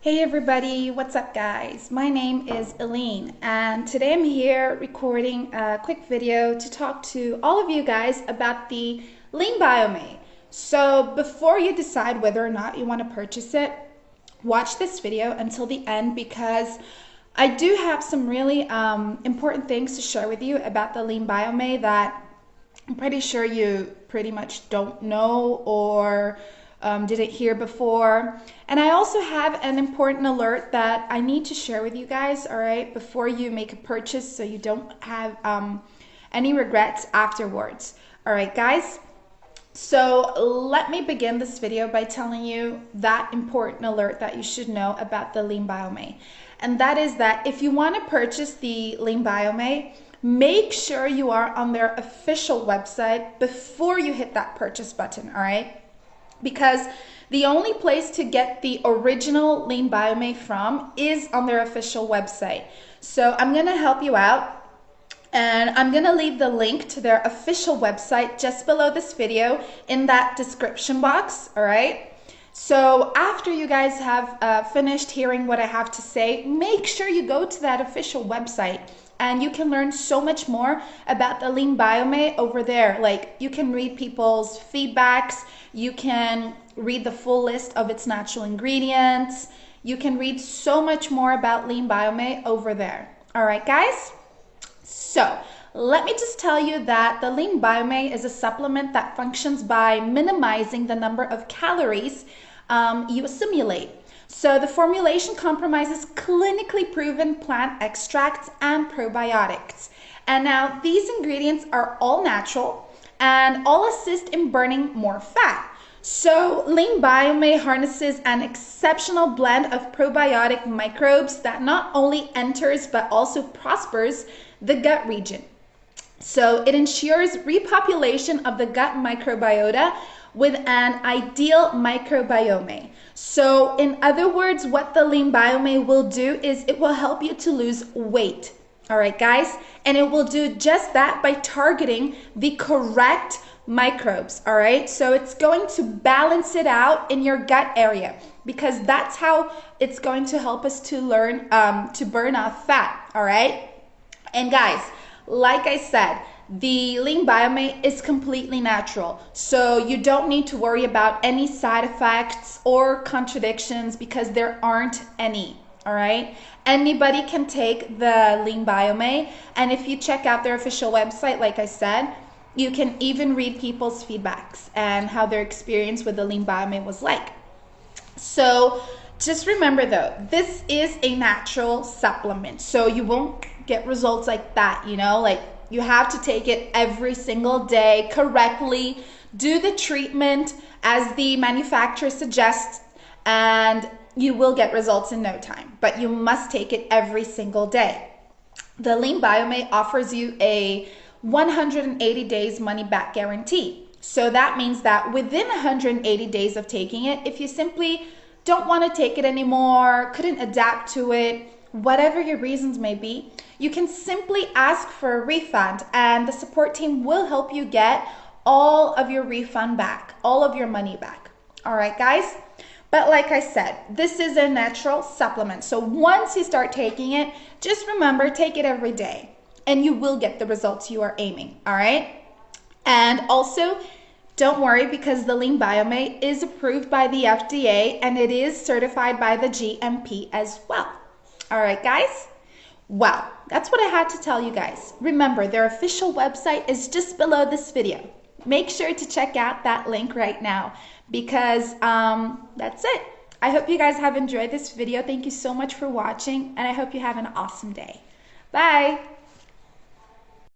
Hey everybody, what's up guys? My name is Elaine and today I'm here recording a quick video to talk to all of you guys about the LeanBiome. So before you decide whether or not you want to purchase it, watch this video until the end because I do have some really important things to share with you about the LeanBiome that I'm pretty sure you pretty much don't know or didn't hear before. And I also have an important alert that I need to share with you guys, all right, before you make a purchase so you don't have any regrets afterwards. All right, guys. So let me begin this video by telling you that important alert that you should know about the LeanBiome. And that is that if you want to purchase the LeanBiome, make sure you are on their official website before you hit that purchase button, all right? Because the only place to get the original LeanBiome from is on their official website. So I'm going to help you out. And I'm going to leave the link to their official website just below this video in that description box, all right? So after you guys have finished hearing what I have to say, make sure you go to that official website and you can learn so much more about the LeanBiome over there. Like you can read people's feedbacks, you can read the full list of its natural ingredients, you can read so much more about LeanBiome over there. All right, guys? So let me just tell you that the LeanBiome is a supplement that functions by minimizing the number of calories you assimilate. So the formulation compromises clinically proven plant extracts and probiotics. And now these ingredients are all natural and all assist in burning more fat. So LeanBiome harnesses an exceptional blend of probiotic microbes that not only enters but also prospers the gut region. So it ensures repopulation of the gut microbiota with an ideal microbiome. So in other words, what the LeanBiome will do is it will help you to lose weight. All right, guys? And it will do just that by targeting the correct microbes, all right? So it's going to balance it out in your gut area because that's how it's going to help us to learn to burn off fat, all right? And guys, like I said, the LeanBiome is completely natural. So you don't need to worry about any side effects or contradictions because there aren't any, all right? Anybody can take the LeanBiome, and if you check out their official website, like I said, you can even read people's feedbacks and how their experience with the LeanBiome was like. So just remember though, this is a natural supplement. So you won't get results like that, you know, like you have to take it every single day correctly, do the treatment as the manufacturer suggests, and you will get results in no time, but you must take it every single day. The LeanBiome offers you a 180 days money back guarantee. So that means that within 180 days of taking it, if you simply don't want to take it anymore, couldn't adapt to it, whatever your reasons may be, you can simply ask for a refund and the support team will help you get all of your refund back, all of your money back. All right, guys? But like I said, this is a natural supplement. So once you start taking it, just remember, take it every day and you will get the results you are aiming. All right? And also, don't worry because the LeanBiome is approved by the FDA and it is certified by the GMP as well. All right, guys? Well, that's what I had to tell you guys. Remember, their official website is just below this video. Make sure to check out that link right now because that's it. I hope you guys have enjoyed this video. Thank you so much for watching and I hope you have an awesome day. Bye.